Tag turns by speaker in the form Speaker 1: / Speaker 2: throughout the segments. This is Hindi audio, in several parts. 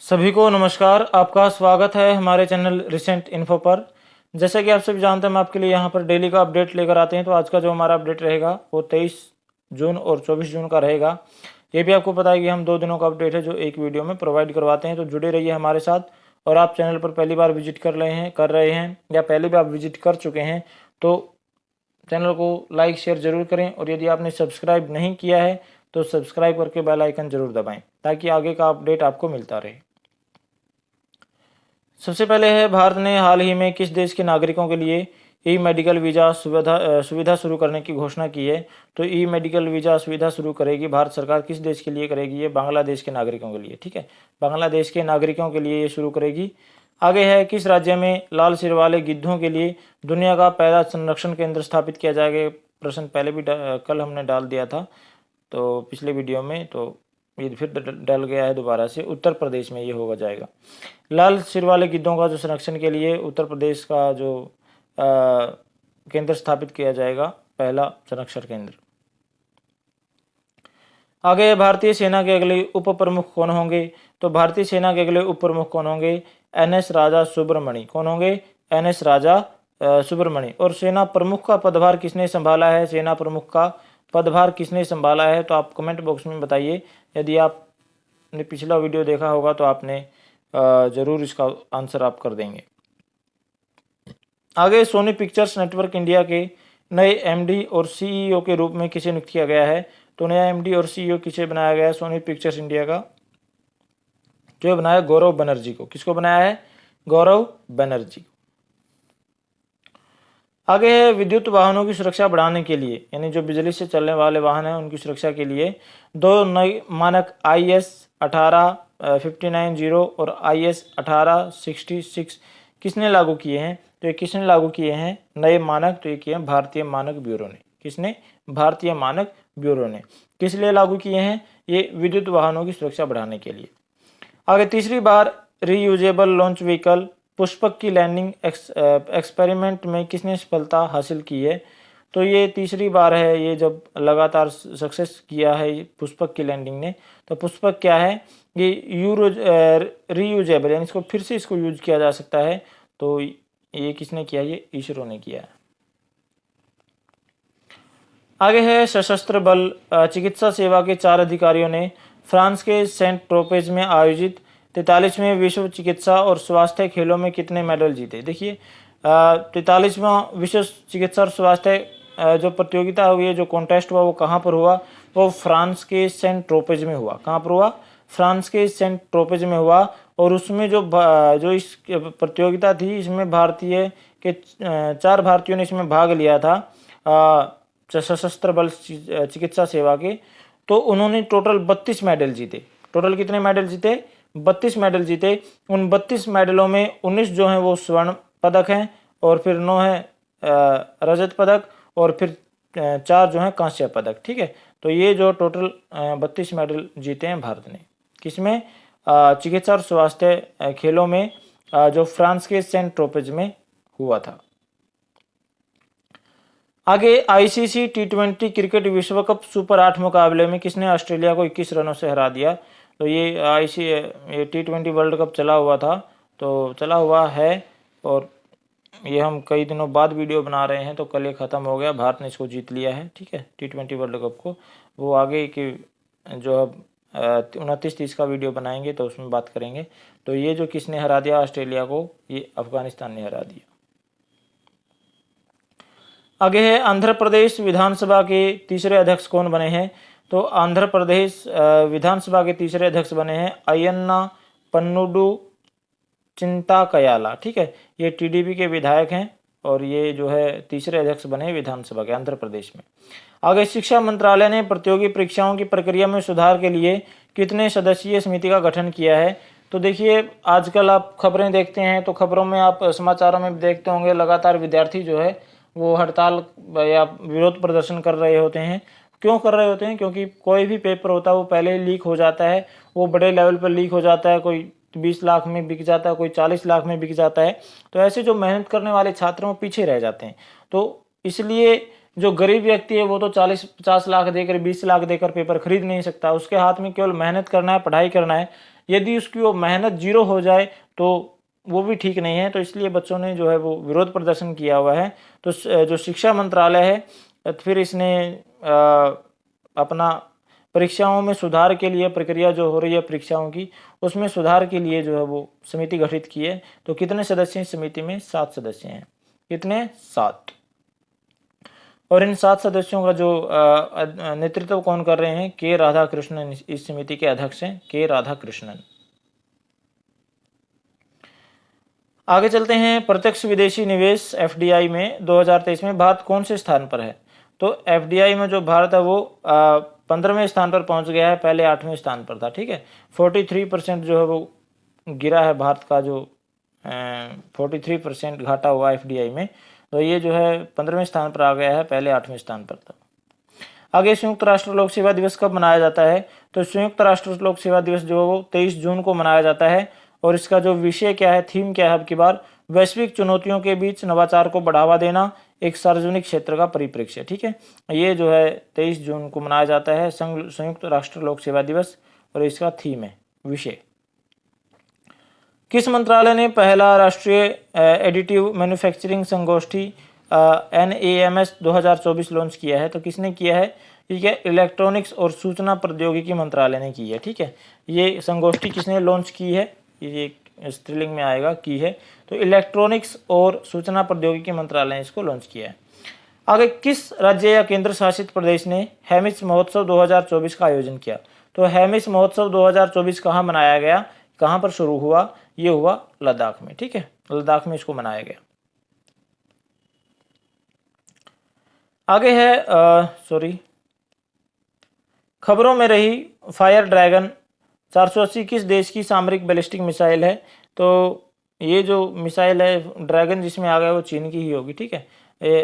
Speaker 1: सभी को नमस्कार। आपका स्वागत है हमारे चैनल रिसेंट इन्फो पर। जैसे कि आप सभी जानते हैं, हम आपके लिए यहाँ पर डेली का अपडेट लेकर आते हैं। तो आज का जो हमारा अपडेट रहेगा वो 23 जून और 24 जून का रहेगा। ये भी आपको पता है कि हम 2 दिनों का अपडेट है जो एक वीडियो में प्रोवाइड करवाते हैं। तो जुड़े रहिए हमारे साथ। और आप चैनल पर पहली बार विजिट कर रहे हैं या पहले भी आप विजिट कर चुके हैं तो चैनल को लाइक शेयर जरूर करें। और यदि आपने सब्सक्राइब नहीं किया है तो सब्सक्राइब करके बेल आइकन जरूर दबाएं ताकि आगे का अपडेट आपको मिलता रहे। सबसे पहले है, भारत ने हाल ही में किस देश के नागरिकों के लिए ई मेडिकल वीज़ा सुविधा शुरू करने की घोषणा की है। तो ई मेडिकल वीज़ा सुविधा शुरू करेगी भारत सरकार। किस देश के लिए करेगी? ये बांग्लादेश के नागरिकों के लिए। ठीक है, बांग्लादेश के नागरिकों के लिए ये शुरू करेगी। आगे है, किस राज्य में लाल सिर वाले गिद्धों के लिए दुनिया का पहला संरक्षण केंद्र स्थापित किया जाएगा? प्रश्न पहले भी कल हमने डाल दिया था तो पिछले वीडियो में, तो ये फिर डल गया है दोबारा से। उत्तर प्रदेश में ये होगा जाएगा। लाल सिर वाले गिद्धों का जो संरक्षण के लिए उत्तर प्रदेश का जो केंद्र स्थापित किया जाएगा, पहला संरक्षण केंद्र। आगे, भारतीय सेना के अगले उप प्रमुख कौन होंगे? तो भारतीय सेना के अगले उप प्रमुख कौन होंगे? NS राजा सुब्रमणि। कौन होंगे? NS राजा सुब्रमणि। और सेना प्रमुख का पदभार किसने संभाला है? सेना प्रमुख का पदभार किसने संभाला है? तो आप कमेंट बॉक्स में बताइए। यदि आपने पिछला वीडियो देखा होगा तो आपने जरूर इसका आंसर आप कर देंगे। आगे, सोनी पिक्चर्स नेटवर्क इंडिया के नए MD और CEO के रूप में किसे नियुक्त किया गया है? तो नया MD और CEO किसे बनाया गया है सोनी पिक्चर्स इंडिया का? जो बनाया गौरव बनर्जी को। किसको बनाया है? गौरव बनर्जी। आगे है, विद्युत वाहनों की सुरक्षा बढ़ाने के लिए, यानी जो बिजली से चलने वाले वाहन हैं उनकी सुरक्षा के लिए 2 नए मानक IS 18590 और IS 1866 किसने लागू किए हैं? तो ये किसने लागू किए हैं नए मानक? तो ये किए हैं भारतीय मानक ब्यूरो ने। किसने? भारतीय मानक ब्यूरो ने। किस लिए लागू किए हैं? ये विद्युत वाहनों की सुरक्षा बढ़ाने के लिए। आगे, तीसरी बार रीयूजेबल लॉन्च व्हीकल पुष्पक की लैंडिंग एक्सपेरिमेंट में किसने सफलता हासिल की है? तो ये तीसरी बार है ये जब लगातार सक्सेस किया है पुष्पक की लैंडिंग ने। तो पुष्पक क्या है? ये रीयूजेबल, यानी इसको फिर से इसको यूज किया जा सकता है। तो ये किसने किया? ये इसरो ने किया है। आगे है, सशस्त्र बल चिकित्सा सेवा के 4 अधिकारियों ने फ्रांस के सेंट ट्रोपेज में आयोजित 43वें विश्व चिकित्सा और स्वास्थ्य खेलों में कितने मेडल जीते? देखिए, 43वां विश्व चिकित्सा और स्वास्थ्य जो प्रतियोगिता हुई है, जो कॉन्टेस्ट हुआ, वो कहाँ पर हुआ? वो फ्रांस के सेंट ट्रोपेज में हुआ। कहाँ पर हुआ? फ्रांस के सेंट ट्रोपेज में हुआ। और उसमें जो इस प्रतियोगिता थी, इसमें भारतीय के 4 भारतीयों ने इसमें भाग लिया था सशस्त्र बल चिकित्सा सेवा के। तो उन्होंने टोटल 32 मेडल जीते। टोटल कितने मेडल जीते? 32 मेडल जीते। उन 32 मेडलों में 19 जो हैं वो स्वर्ण पदक हैं, और फिर 9 है रजत पदक, और फिर 4 जो हैं कांस्य पदक। ठीक है, तो ये जो टोटल 32 मेडल जीते हैं भारत ने। किसमें? चिकित्सा और स्वास्थ्य खेलों में जो फ्रांस के सेंट ट्रोपेज में हुआ था। आगे, ICC T20 क्रिकेट विश्व कप सुपर 8 मुकाबले में किसने ऑस्ट्रेलिया को 21 रनों से हरा दिया? तो ये T20 वर्ल्ड कप चला हुआ था, तो चला हुआ है, और ये हम कई दिनों बाद वीडियो बना रहे हैं। तो कल ये ख़त्म हो गया, भारत ने इसको जीत लिया है। ठीक है, T20 वर्ल्ड कप को। वो आगे की जो अब 29-30 का वीडियो बनाएंगे तो उसमें बात करेंगे। तो ये जो किसने हरा दिया ऑस्ट्रेलिया को? ये अफगानिस्तान ने हरा दिया। आगे है, आंध्र प्रदेश विधानसभा के तीसरे अध्यक्ष कौन बने हैं? तो आंध्र प्रदेश विधानसभा के तीसरे अध्यक्ष बने हैं अयन्ना पन्नुडू चिंताकयाला। ठीक है, ये TDP के विधायक हैं, और ये जो है तीसरे अध्यक्ष बने विधानसभा के आंध्र प्रदेश में। आगे, शिक्षा मंत्रालय ने प्रतियोगी परीक्षाओं की प्रक्रिया में सुधार के लिए कितने सदस्यीय समिति का गठन किया है? तो देखिए, आजकल आप खबरें देखते हैं तो खबरों में, आप समाचारों में भी देखते होंगे, लगातार विद्यार्थी जो है वो हड़ताल या विरोध प्रदर्शन कर रहे होते हैं। क्यों कर रहे होते हैं? क्योंकि कोई भी पेपर होता है वो पहले ही लीक हो जाता है, वो बड़े लेवल पर लीक हो जाता है। कोई 20 लाख में बिक जाता है, कोई 40 लाख में बिक जाता है। तो ऐसे जो मेहनत करने वाले छात्र हैं वो पीछे रह जाते हैं। तो इसलिए जो गरीब व्यक्ति है वो तो 40-50 लाख देकर, 20 लाख देकर पेपर खरीद नहीं सकता। उसके हाथ में केवल मेहनत करना है, पढ़ाई करना है। यदि उसकी वो मेहनत जीरो हो जाए तो वो भी ठीक नहीं है। तो इसलिए बच्चों ने जो है वो विरोध प्रदर्शन किया हुआ है। तो जो शिक्षा मंत्रालय है फिर इसने अपना परीक्षाओं में सुधार के लिए, प्रक्रिया जो हो रही है परीक्षाओं की, उसमें सुधार के लिए जो है वो समिति गठित की है। तो कितने सदस्य हैं समिति में? 7 सदस्य हैं। कितने? 7। और इन 7 सदस्यों का जो नेतृत्व कौन कर रहे हैं? के राधाकृष्णन इस समिति के अध्यक्ष हैं, के राधाकृष्णन। आगे चलते हैं। प्रत्यक्ष विदेशी निवेश एफडीआई में 2023 में भारत कौन से स्थान पर है? तो एफडीआई में जो भारत है वो 15वें स्थान पर पहुंच गया है, पहले 8वें स्थान पर था। ठीक है, 43% जो है वो गिरा है भारत का, जो 43% घाटा हुआ एफडीआई में। तो ये जो है 15वें स्थान पर आ गया है, पहले 8वें स्थान पर था। आगे संयुक्त राष्ट्र लोक सेवा दिवस कब मनाया जाता है? तो संयुक्त राष्ट्र लोक सेवा दिवस जो है वो 23 जून को मनाया जाता है। और इसका जो विषय क्या है, थीम क्या है अब की बार? वैश्विक चुनौतियों के बीच नवाचार को बढ़ावा देना, एक सार्वजनिक क्षेत्र का परिप्रेक्ष्य। ठीक है, ये जो है 23 जून को मनाया जाता है संयुक्त राष्ट्र लोक सेवा दिवस, और इसका थीम है, विषय। किस मंत्रालय ने पहला राष्ट्रीय एडिटिव मैन्युफैक्चरिंग संगोष्ठी NAMS 2024 लॉन्च किया है? तो किसने किया है? ठीक है, इलेक्ट्रॉनिक्स और सूचना प्रौद्योगिकी मंत्रालय ने की है। ठीक है, ये संगोष्ठी किसने लॉन्च की है? ये स्त्रीलिंग में आएगा, की है। तो इलेक्ट्रॉनिक्स और सूचना प्रौद्योगिकी मंत्रालय ने इसको लॉन्च किया है। आगे, किस राज्य या केंद्र शासित प्रदेश ने हेमिस महोत्सव 2024 का आयोजन किया? तो हेमिस महोत्सव 2024 कहाँ मनाया गया, कहाँ पर शुरू हुआ? ये हुआ लद्दाख में। ठीक है, लद्दाख में इसको मनाया गया। आगे है खबरों में रही फायर ड्रैगन 480 किस देश की सामरिक बैलिस्टिक मिसाइल है? तो ये जो मिसाइल है ड्रैगन जिसमें आ गया वो चीन की ही होगी। ठीक है, ये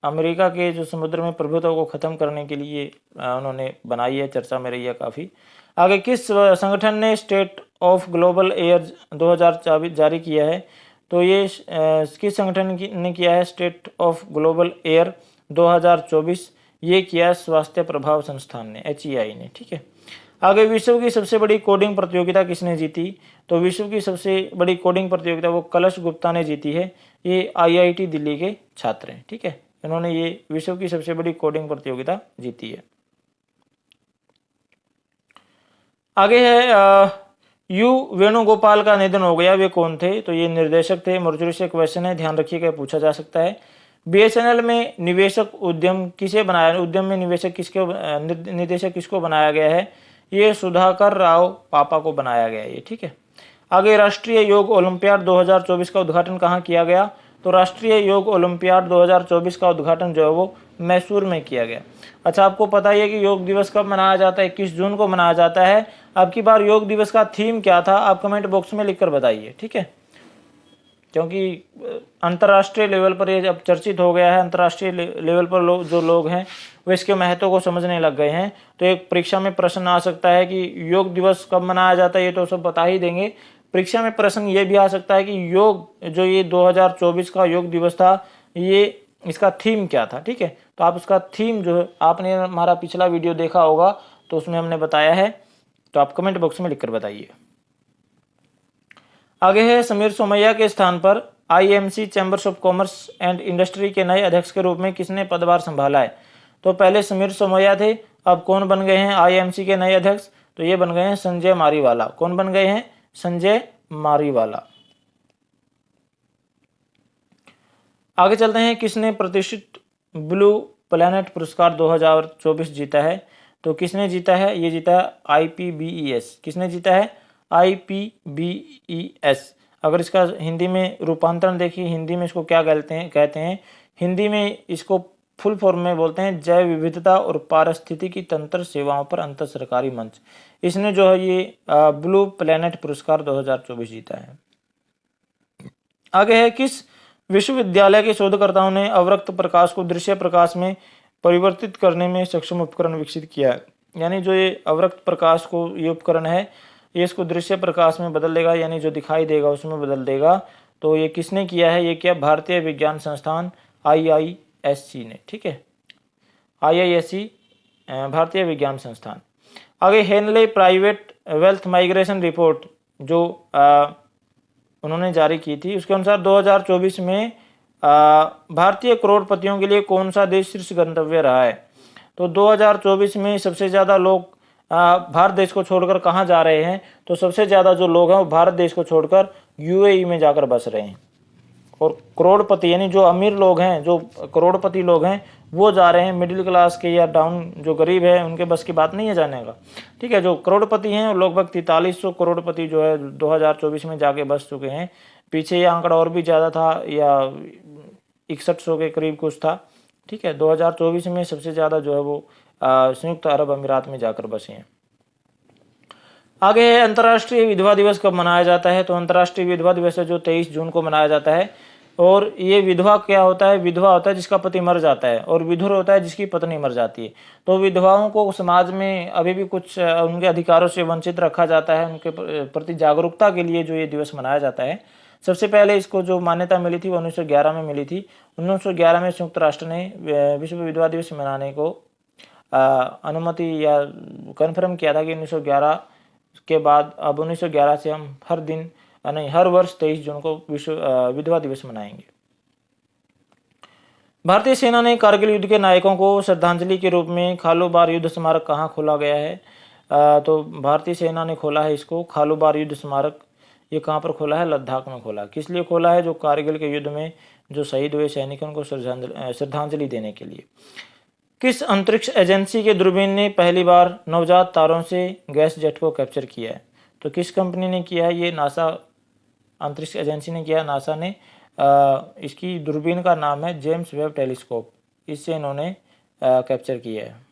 Speaker 1: अमेरिका के जो समुद्र में प्रभुत्व को ख़त्म करने के लिए उन्होंने बनाई है, चर्चा में रही है काफ़ी। आगे, किस संगठन ने स्टेट ऑफ ग्लोबल एयर 2024 जारी किया है? तो ये किस संगठन ने किया है स्टेट ऑफ ग्लोबल एयर 2024? ये किया स्वास्थ्य प्रभाव संस्थान ने, HEI ने। ठीक है, आगे, विश्व की सबसे बड़ी कोडिंग प्रतियोगिता किसने जीती? तो विश्व की सबसे बड़ी कोडिंग प्रतियोगिता वो कलश गुप्ता ने जीती है। ये IIT दिल्ली के छात्र हैं। ठीक है, इन्होंने ये विश्व की सबसे बड़ी कोडिंग प्रतियोगिता जीती है। आगे है यू वेणुगोपाल का निधन हो गया, वे कौन थे? तो ये निर्देशक थे। मॉर्चरी से क्वेश्चन है, ध्यान रखिएगा, पूछा जा सकता है। BSNL में निवेशक उद्यम किसे बनाया, उद्यम में निवेशक किसके निदेशक किसको बनाया गया है? ये सुधाकर राव पापा को बनाया गया है ये। ठीक है, आगे, राष्ट्रीय योग ओलंपियाड 2024 का उद्घाटन कहाँ किया गया? तो राष्ट्रीय योग ओलंपियाड 2024 का उद्घाटन जो है वो मैसूर में किया गया। अच्छा, आपको पता ही है कि योग दिवस कब मनाया जाता है? 21 जून को मनाया जाता है। अब की बार योग दिवस का थीम क्या था? आप कमेंट बॉक्स में लिखकर बताइए। ठीक है, क्योंकि अंतर्राष्ट्रीय लेवल पर ये अब चर्चित हो गया है, अंतर्राष्ट्रीय लेवल पर जो लोग हैं वो इसके महत्व को समझने लग गए हैं। तो एक परीक्षा में प्रश्न आ सकता है कि योग दिवस कब मनाया जाता है, ये तो सब बता ही देंगे। परीक्षा में प्रश्न ये भी आ सकता है कि योग जो ये 2024 का योग दिवस था, ये इसका थीम क्या था? ठीक है, तो आप उसका थीम जो है, आपने हमारा पिछला वीडियो देखा होगा तो उसमें हमने बताया है, तो आप कमेंट बॉक्स में लिखकर बताइए। आगे है, समीर सोमैया के स्थान पर IMC chambers of commerce and industry के नए अध्यक्ष के रूप में किसने पदभार संभाला है? तो पहले समीर सोमैया थे, अब कौन बन गए हैं IMC के नए अध्यक्ष? तो ये बन गए हैं संजय मारीवाला। कौन बन गए हैं? संजय मारीवाला। आगे चलते हैं, किसने प्रतिष्ठित ब्लू प्लैनेट पुरस्कार 2024 जीता है? तो किसने जीता है? ये जीता है IPBES। किसने जीता है? IPBES। अगर इसका हिंदी में रूपांतरण देखिए, हिंदी में इसको क्या कहते हैं हिंदी में इसको फुल फॉर्म में बोलते हैं जैव विविधता और पारिस्थितिकी तंत्र सेवाओं पर अंतर सरकारी मंच। इसने जो है ये ब्लू प्लैनेट पुरस्कार 2024 जीता है। आगे है, किस विश्वविद्यालय के शोधकर्ताओं ने अवरक्त प्रकाश को दृश्य प्रकाश में परिवर्तित करने में सक्षम उपकरण विकसित किया है? यानी जो ये अवरक्त प्रकाश को ये उपकरण है, ये इसको दृश्य प्रकाश में बदल देगा, यानी जो दिखाई देगा उसमें बदल देगा। तो ये किसने किया है? ये किया भारतीय विज्ञान संस्थान IISc ने। ठीक है, IISc भारतीय विज्ञान संस्थान। आगे, Henley private wealth migration report जो उन्होंने जारी की थी, उसके अनुसार 2024 में भारतीय करोड़पतियों के लिए कौन सा देश शीर्ष गंतव्य रहा है। तो 2024 में सबसे ज़्यादा लोग भारत देश को छोड़कर कहाँ जा रहे हैं, तो सबसे ज़्यादा जो लोग हैं वो भारत देश को छोड़कर यूएई में जाकर बस रहे हैं। और करोड़पति यानी जो अमीर लोग हैं, जो करोड़पति लोग हैं, वो जा रहे हैं। मिडिल क्लास के या डाउन जो गरीब है उनके बस की बात नहीं है जाने का। ठीक है, जो करोड़पति हैं लगभग 4300 करोड़पति जो है 2024 में जाके बस चुके हैं। पीछे ये आंकड़ा और भी ज़्यादा था, या 6100 के करीब कुछ था। ठीक है, 2024 में सबसे ज़्यादा जो है वो संयुक्त अरब अमीरात में जाकर बसे हैं। आगे है अंतर्राष्ट्रीय विधवा दिवस कब मनाया जाता है। तो अंतर्राष्ट्रीय विधवा दिवस है जो 23 जून को मनाया जाता है। और ये विधवा क्या होता है, विधवा होता है जिसका पति मर जाता है, और विधुर होता है जिसकी पत्नी मर जाती है। तो विधवाओं को समाज में अभी भी कुछ उनके अधिकारों से वंचित रखा जाता है। उनके प्रति जागरूकता के लिए जो ये दिवस मनाया जाता है। सबसे पहले इसको जो मान्यता मिली थी वो 1911 में मिली थी। 1911 में संयुक्त राष्ट्र ने विश्व विधवा दिवस मनाने को अनुमति या कन्फर्म किया था कि 1911 के बाद अब 1911 से हम हर वर्ष 23 जून को विश्व विधवा दिवस मनाएंगे। भारतीय सेना ने कारगिल युद्ध के नायकों को श्रद्धांजलि के रूप में खालूबार युद्ध स्मारक कहाँ खोला गया है। तो भारतीय सेना ने खोला है इसको खालूबार युद्ध स्मारक। ये कहाँ पर खोला है, लद्दाख में खोला। किस लिए खोला है, जो कारगिल के युद्ध में जो शहीद हुए सैनिकों को श्रद्धांजलि देने के लिए। किस अंतरिक्ष एजेंसी के दूरबीन ने पहली बार नवजात तारों से गैस जेट को कैप्चर किया है। तो किस कंपनी ने किया है, ये नासा अंतरिक्ष एजेंसी ने किया, नासा ने। इसकी दूरबीन का नाम है जेम्स वेब टेलीस्कोप। इससे इन्होंने कैप्चर किया है।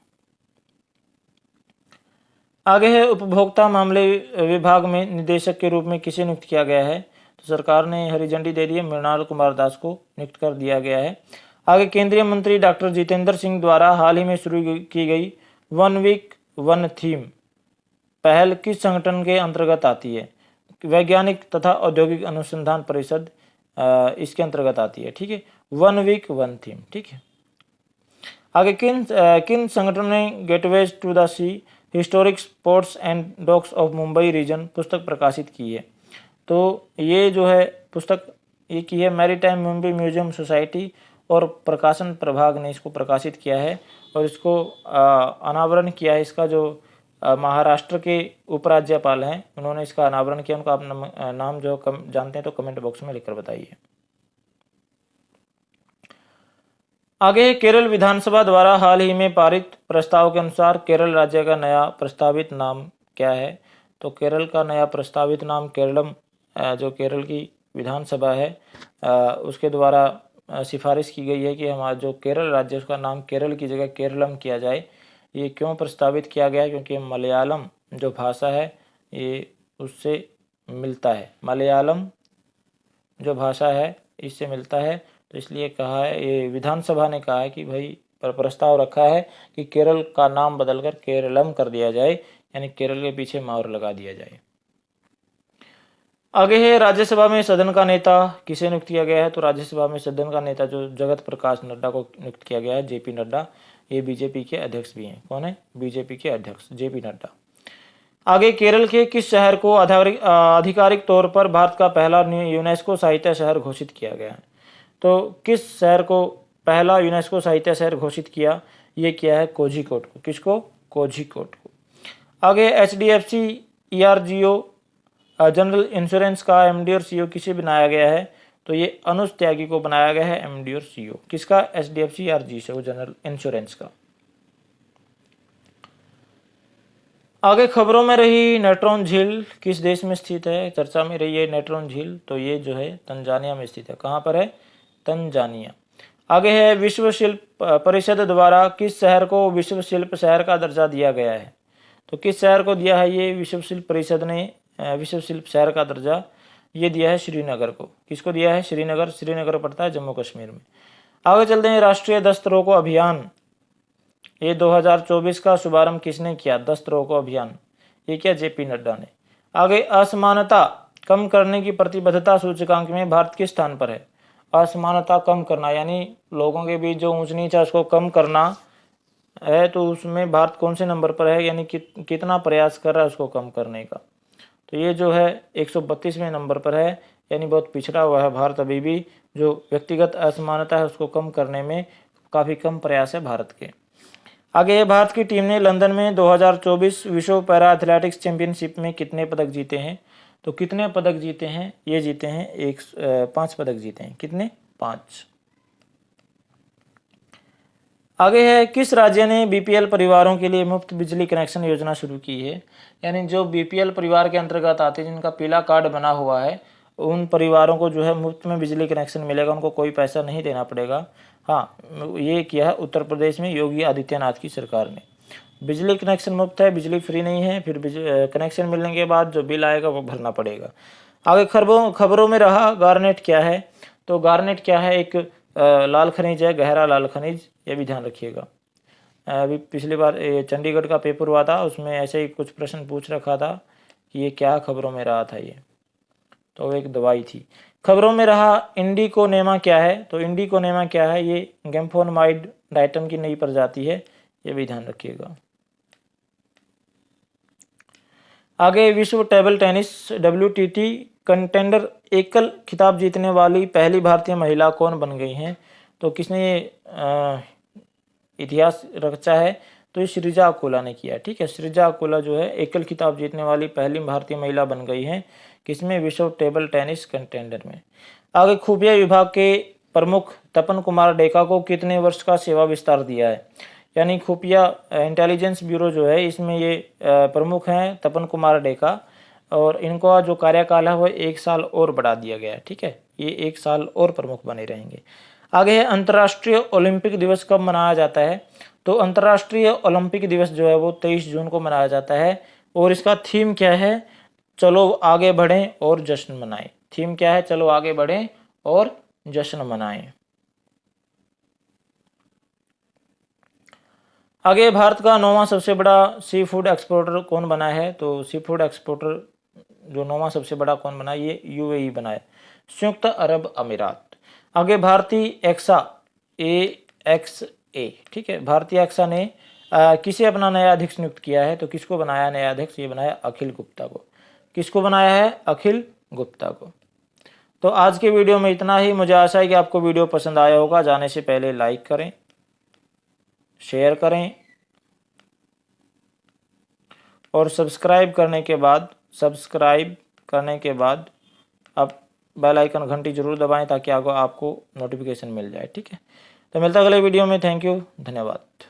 Speaker 1: आगे है उपभोक्ता मामले विभाग में निदेशक के रूप में किसे नियुक्त किया गया है। तो सरकार ने हरी झंडी दे दी है, मृणाल कुमार दास को नियुक्त कर दिया गया है। आगे केंद्रीय मंत्री डॉक्टर जितेंद्र सिंह द्वारा हाल ही में शुरू की गई वन वीक वन थीम पहल किस संगठन के अंतर्गत आती है। वैज्ञानिक तथा औद्योगिक अनुसंधान परिषद इसके अंतर्गत आती है। ठीक है, वन वीक वन थीम। ठीक है, आगे किन संगठनों ने gateways to the sea historic spots and docks of Mumbai region पुस्तक प्रकाशित की है। तो ये जो है पुस्तक ये की है मैरीटाइम मुंबई म्यूजियम सोसाइटी और प्रकाशन प्रभाग ने इसको प्रकाशित किया है। और इसको अनावरण किया है। इसका जो महाराष्ट्र के उपराज्यपाल हैं उन्होंने इसका अनावरण किया। उनका अपना नाम जो जानते हैं तो कमेंट बॉक्स में लिखकर बताइए। आगे केरल विधानसभा द्वारा हाल ही में पारित प्रस्ताव के अनुसार केरल राज्य का नया प्रस्तावित नाम क्या है। तो केरल का नया प्रस्तावित नाम केरलम, जो केरल की विधानसभा है उसके द्वारा सिफारिश की गई है कि हमारा जो केरल राज्य उसका नाम केरल की जगह केरलम किया जाए। ये क्यों प्रस्तावित किया गया है, क्योंकि मलयालम जो भाषा है ये उससे मिलता है। मलयालम जो भाषा है इससे मिलता है, तो इसलिए कहा है, ये विधानसभा ने कहा है कि भाई प्रस्ताव रखा है कि केरल का नाम बदलकर केरलम कर दिया जाए, यानी केरल के पीछे मोहर लगा दिया जाए। आगे है राज्यसभा में सदन का नेता किसे नियुक्त किया गया है। तो राज्यसभा में सदन का नेता जो जगत प्रकाश नड्डा को नियुक्त किया गया है, जेपी नड्डा। ये बीजेपी के अध्यक्ष भी हैं। कौन है, बीजेपी के अध्यक्ष जेपी नड्डा। आगे केरल के किस शहर को आधिकारिक तौर पर भारत का पहला यूनेस्को साहित्य शहर घोषित किया गया है। तो किस शहर को पहला यूनेस्को साहित्य शहर घोषित किया, ये किया है कोझिकोड को। किसको, कोझिकोड को। आगे एचडीएफसी ईआरजीओ जनरल इंश्योरेंस का एमडी और सीईओ किसे बनाया गया है। तो ये अनुज त्यागी को बनाया गया है एमडी और सीईओ। किसका, एचडीएफसी ईआरजीओ जनरल इंश्योरेंस का। आगे खबरों में रही नेट्रॉन झील किस देश में स्थित है, चर्चा में रही है नेट्रॉन झील। तो ये जो है तंजानिया में स्थित है। कहाँ पर है, तंजानिया। आगे है विश्व शिल्प परिषद द्वारा किस शहर को विश्व शिल्प शहर का दर्जा दिया गया है। तो किस शहर को दिया है ये विश्व शिल्प परिषद ने विश्व शिल्प शहर का दर्जा, ये दिया है श्रीनगर को। किसको दिया है, श्रीनगर। श्रीनगर पड़ता है जम्मू कश्मीर में। आगे चलते हैं राष्ट्रीय दस्त रोको अभियान, ये 2024 का शुभारंभ किसने किया, दस्त रोको अभियान। ये क्या, जेपी नड्डा ने। आगे असमानता कम करने की प्रतिबद्धता सूचकांक में भारत किस स्थान पर है। असमानता कम करना यानी लोगों के बीच जो ऊंच नीच है उसको कम करना, है तो उसमें भारत कौन से नंबर पर है, यानी कितना प्रयास कर रहा है उसको कम करने का। तो ये जो है 132वें नंबर पर है, यानी बहुत पिछड़ा हुआ है भारत अभी भी। जो व्यक्तिगत असमानता है उसको कम करने में काफ़ी कम प्रयास है भारत के। आगे भारत की टीम ने लंदन में 2024 विश्व पैरा एथलेटिक्स चैंपियनशिप में कितने पदक जीते हैं। तो कितने पदक जीते हैं, ये जीते हैं 5 पदक जीते हैं। कितने? 5। आगे है, किस राज्य ने बीपीएल परिवारों के लिए मुफ्त बिजली कनेक्शन योजना शुरू की है। यानी जो बीपीएल परिवार के अंतर्गत आते हैं, जिनका पीला कार्ड बना हुआ है, उन परिवारों को जो है मुफ्त में बिजली कनेक्शन मिलेगा, उनको कोई पैसा नहीं देना पड़ेगा। हाँ, ये किया है उत्तर प्रदेश में योगी आदित्यनाथ की सरकार ने। बिजली कनेक्शन मुफ्त है, बिजली फ्री नहीं है, फिर कनेक्शन मिलने के बाद जो बिल आएगा वो भरना पड़ेगा। आगे खबरों में रहा गार्नेट क्या है। तो गार्नेट क्या है, एक लाल खनिज है, गहरा लाल खनिज, ये भी ध्यान रखिएगा। अभी पिछली बार चंडीगढ़ का पेपर हुआ था, उसमें ऐसे ही कुछ प्रश्न पूछ रखा था कि ये क्या खबरों में रहा था। ये तो एक दवाई थी। खबरों में रहा इंडिकोनेमा क्या है। तो इंडिकोनेमा क्या है, ये गैम्फोनमाइड डाइटम की नई प्रजाति है, ये भी ध्यान रखिएगा। आगे विश्व टेबल टेनिस WTT कंटेंडर एकल खिताब जीतने वाली पहली भारतीय महिला कौन बन गई हैं। तो किसने इतिहास रचा है, तो ये सृजा अकोला ने किया। ठीक है, सृजा अकोला जो है एकल खिताब जीतने वाली पहली भारतीय महिला बन गई हैं। किसमें? विश्व टेबल टेनिस कंटेंडर में। आगे खुफिया विभाग के प्रमुख तपन कुमार डेका को कितने वर्ष का सेवा विस्तार दिया है। यानी खुफिया इंटेलिजेंस ब्यूरो जो है, इसमें ये प्रमुख हैं तपन कुमार डेका, और इनका जो कार्यकाल है वो 1 साल और बढ़ा दिया गया है। ठीक है, ये 1 साल और प्रमुख बने रहेंगे। आगे है अंतर्राष्ट्रीय ओलंपिक दिवस कब मनाया जाता है। तो अंतर्राष्ट्रीय ओलंपिक दिवस जो है वो 23 जून को मनाया जाता है, और इसका थीम क्या है, चलो आगे बढ़ें और जश्न मनाएं। थीम क्या है, चलो आगे बढ़ें और जश्न मनाएं। आगे भारत का 9वां सबसे बड़ा सी फूड एक्सपोर्टर कौन बना है। तो सी फूड एक्सपोर्टर जो 9वां सबसे बड़ा कौन बना है, ये UAE बना है, संयुक्त अरब अमीरात। आगे भारतीय एक्सा AXA, ठीक है, भारतीय एक्सा ने किसे अपना नया अध्यक्ष नियुक्त किया है। तो किसको बनाया नया अध्यक्ष, ये बनाया अखिल गुप्ता को। किसको बनाया है? अखिल गुप्ता को। तो आज के वीडियो में इतना ही। मुझे आशा है कि आपको वीडियो पसंद आया होगा। जाने से पहले लाइक करें, शेयर करें, और सब्सक्राइब करने के बाद आप बेल आइकन घंटी जरूर दबाएं, ताकि आपको नोटिफिकेशन मिल जाए। ठीक है, तो मिलता है अगले वीडियो में। थैंक यू, धन्यवाद।